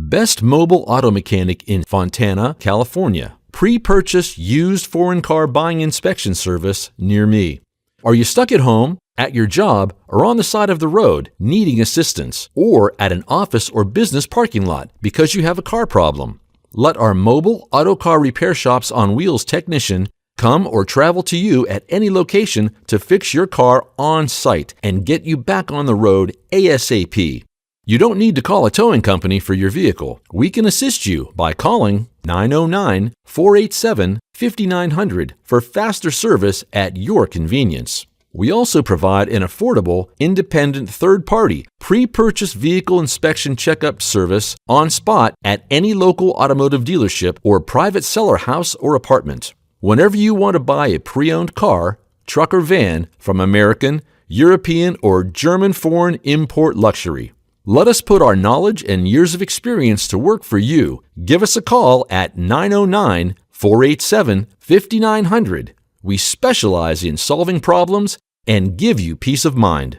Best mobile auto mechanic in Fontana, California. Pre-purchase used foreign car buying inspection service near me. Are you stuck at home, at your job, or on the side of the road needing assistance, or at an office or business parking lot because you have a car problem? Let our mobile auto car repair shops on wheels technician come or travel to you at any location to fix your car on site and get you back on the road ASAP. You don't need to call a towing company for your vehicle. We can assist you by calling 909-487-5900 for faster service at your convenience. We also provide an affordable, independent third-party, pre-purchase vehicle inspection checkup service on spot at any local automotive dealership or private seller house or apartment. Whenever you want to buy a pre-owned car, truck, or van from American, European, or German foreign import luxury, let us put our knowledge and years of experience to work for you. Give us a call at 909-487-5900. We specialize in solving problems and give you peace of mind.